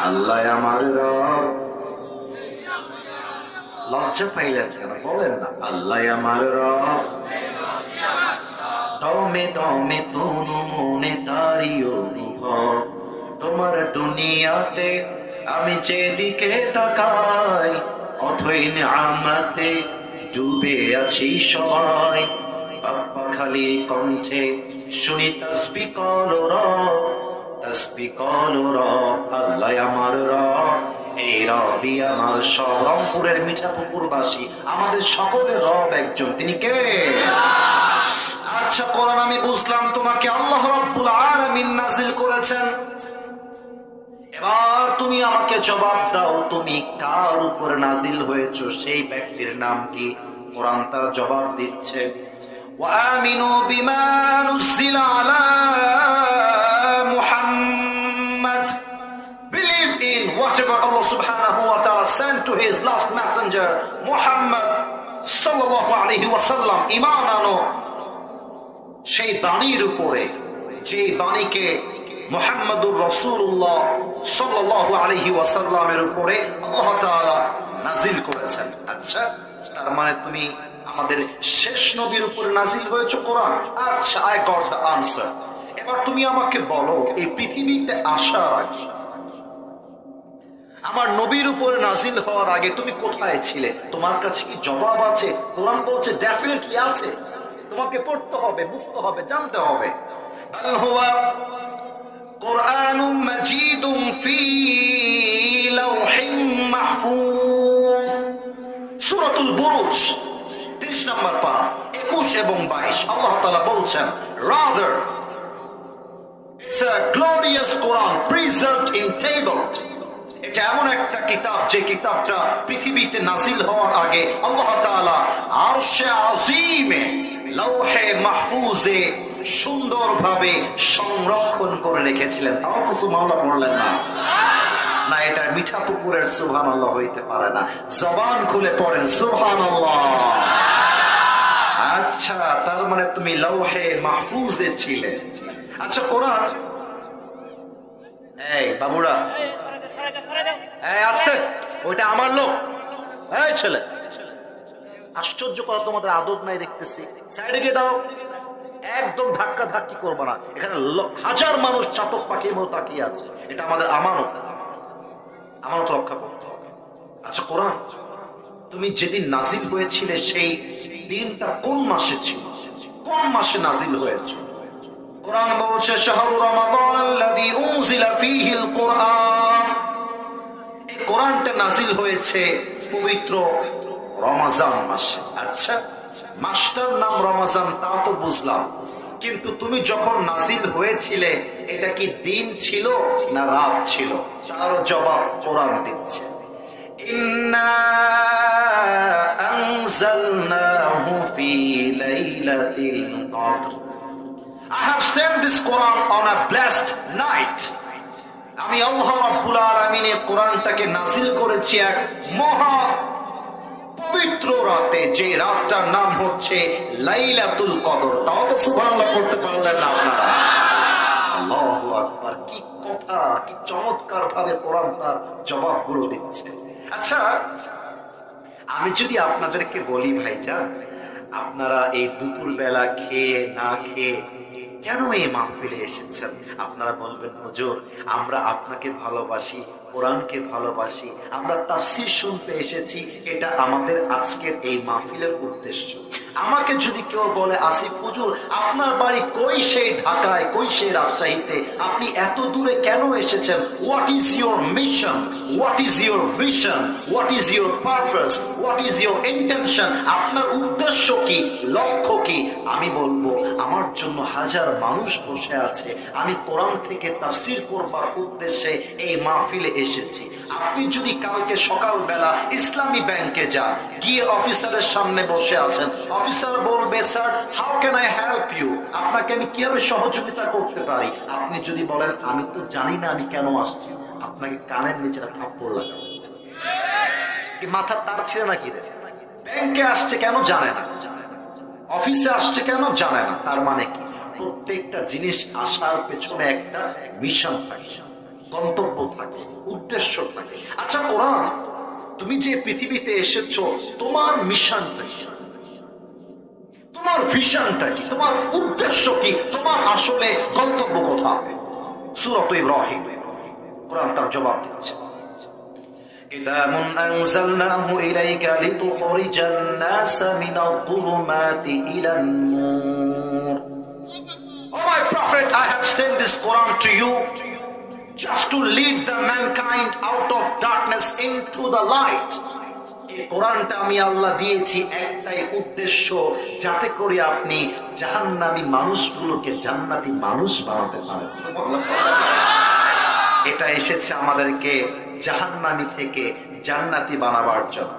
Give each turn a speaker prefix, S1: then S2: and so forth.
S1: আল্লাহ আমার রব। লজ্জা পাইলেন কেন? বলেন না, আল্লাহ আমার রব। দমে দমে তনু মনে তারি অনুভব। তোমার দুনিয়াতে আমি যেদিকে তাকাই, অথই নিয়ামতে ডুবে আছি সবাই। পাখালি কণ্ঠে শুনি তাসবিহ করো রব, তাসবিহ করো রব। আল্লাহ আমার রব, এই রবই আমার সব। রংপুরের মিঠাপুকুরবাসী আমাদের সকলের রব একজন, তিনি কে? আচ্ছা, কোরআন আমি বুঝলাম তোমাকে আল্লাহ রাব্বুল আলামিন নাযিল করেছেন। এবার তুমি আমাকে জবাব দাও, তুমি কার উপর নাযিল হয়েছো, সেই ব্যক্তির নাম কি? কোরআন তার জবাব দিচ্ছে, ওয়া আমিনু বিমা নুযিলা আলা Muhammad. Believe in whatever Allah subhanahu wa ta'ala sent to his last messenger Muhammad sallallahu alayhi wa sallam। ঈমান আনো সেই বাণীর উপরে, যে বাণীকে মুহাম্মদুর রাসূলুল্লাহ সাল্লাল্লাহু আলাইহি ওয়াসাল্লামের উপরে আল্লাহ তাআলা নাযিল করেছেন। আচ্ছা, তার মানে তুমি আমাদের শেষ নবীর উপরে নাযিল হয়েছে কোরআন। আচ্ছা, আই গট দ্য আনসার। এবার তুমি আমাকে বলো, এই পৃথিবীতে আসার আগে, আমার নবীর উপরে নাযিল হওয়ার আগে তুমি কোথায় ছিলে? তোমার কাছে কি জবাব আছে? কোরআন বলছে ডেফিনেটলি আছে। তোমাকে পড়তে হবে, বুঝতে হবে, জানতে হবে। বাল হুয়া কুরআনুম মাজিদুম ফি লাওহিম মাহফুজ। সূরাতুল বুরুজ 30 নম্বর পারা 21 এবং 22 আল্লাহ তাআলা বলছেন, rather it's a glorious Quran preserved in tabled। এটা এমন একটা কিতাব, যে কিতাবটা পৃথিবীতে নাযিল হওয়ার আগে আল্লাহ তাআলা আরশে আযীমে লৌহে মাহফুজে সুন্দরভাবে সংরক্ষণ করে রেখেছিলেন। তাও তো সুবহানাল্লাহ বললেন না? না, এটা মিঠাপুকুরের সুবহানাল্লাহ হইতে পারে না। জবান খুলে পড়েন সুবহানাল্লাহ। আচ্ছা, তার মানে তুমি লৌহে মাহফুজে ছিলে। আচ্ছা, কোরআন, এই বাবুরা, এই আস্তে, ওইটা আমার লোক। এই ছেলে, আশ্চর্য করা, তোমাদের আদব নাই দেখতেছি। সাইডে গিয়ে দাও, একদম ধাক্কা ধাক্কি করবো না। এখানে হাজার মানুষ চাতক পাখির মতো তাকিয়ে আছে। এটা আমাদের আমানত, আমানত রক্ষা করতে হবে। আচ্ছা, কোরআন তুমি যেদিন নাযিল হয়েছিলে সেই দিনটা কোন মাসে ছিল? কোন মাসে নাযিল হয়েছে? কোরআন বলছে, শাহরু রমাদান আল্লাযী উনজিলা ফীহিল কুরআন। এই কোরআনটা নাযিল হয়েছে পবিত্র রমজান মাসে। আচ্ছা, মাসটার নাম রমজান, তা তো বুঝলাম, কিন্তু তুমি যখন নাযিল হয়েছিলে এটা কি দিন ছিল না রাত ছিল? তারও জবাব কোরআন দিচ্ছে, ইন্না আনজালনাহু ফি লাইলাতিল কদর। I have sent this Quran on a blessed night। আমি আল্লাহ রাব্বুল আলামিন এই কোরআনটাকে নাযিল করেছি এক মহা পবিত্র রাতে, যে রাতটার নাম হচ্ছে লাইলাতুল কদর। তাও তো সুবহানাল্লাহ করতে পারলেন না আপনারা? আল্লাহু আকবার, কি কথা, কি চমৎকার ভাবে কোরআন তার জবাবগুলো দিচ্ছে। আচ্ছা, আমি যদি আপনাদেরকে বলি, ভাইজান, আপনারা এই দুপুর বেলা খেয়ে না খেয়ে কেন এই মাহফিলে এসেছেন? আপনারা বলবেন, হুজুর, আমরা আপনাকে ভালোবাসি, কোরআনকে ভালোবাসি, আমরা তাফসীর শুনতে এসেছি, এটা আমাদের আজকের এই মাহফিলের উদ্দেশ্য। আমাকে যদি কেউ বলে, আসিফ হুজুর, আপনার বাড়ি কই সেই ঢাকায়, কই সেই রাজশাহীতে, আপনি এত দূরে কেন এসেছেন? What is your mission? What is your vision? What is your purpose? What is your intention? আপনার উদ্দেশ্য কি, লক্ষ্য কি? আমি বলবো, আমার জন্য হাজার মানুষ বসে আছে, আমি কোরআন থেকে তাফসীর করবার উদ্দেশ্যে এই মাহফিলে এসেছি। আপনি যদি কালকে সকালবেলা ইসলামী ব্যাংকে যান, গিয়ে অফিসারের সামনে বসে আছেন, অফিসার বলবে, sir, how can I help you? আপনাকে আমি কিভাবে সহযোগিতা করতে পারি? আপনি যদি বলেন, আমি তো জানি না আমি কেন আসছি, আপনাকে কানের নিচে থাপ্পড় লাগাবো। কি মাথা তার ছিল নাকি? ব্যাংকে আসছে কেন জানে না, অফিসে আসছে কেন জানে না। তার মানে কি? প্রত্যেকটা জিনিস আসার পেছনে একটা মিশন থাকে, গন্তব্য থাকে, উদ্দেশ্য উদ্দেশ্যটা কি? আচ্ছা কোরআন, তুমি যে পৃথিবীতে এসেছো তোমার মিশনটা কি, তোমার ভিশনটা কি, তোমার উদ্দেশ্য কি, তোমার আসলে গন্তব্য কোথায়? সূরা ইব্রাহিম কোরআন তার জবাব দিচ্ছে, কিতাবুন আনজালনাহু ইলাইকা লিতুখরিজান নাসা মিনাল যুলুমাতি ইলান নূর। Oh my prophet, I have sent this Quran to you just to lead the mankind out of darkness into the light. এই কোরআনটা আমি আল্লাহ দিয়েছি একটাই উদ্দেশ্য, যাতে করে আপনি জাহান্নামী মানুষগুলোকে জান্নাতি মানুষ বানাতে পারেন। এটা এসেছে আমাদেরকে জাহান্নামী থেকে জান্নাতি বানাবার জন্য।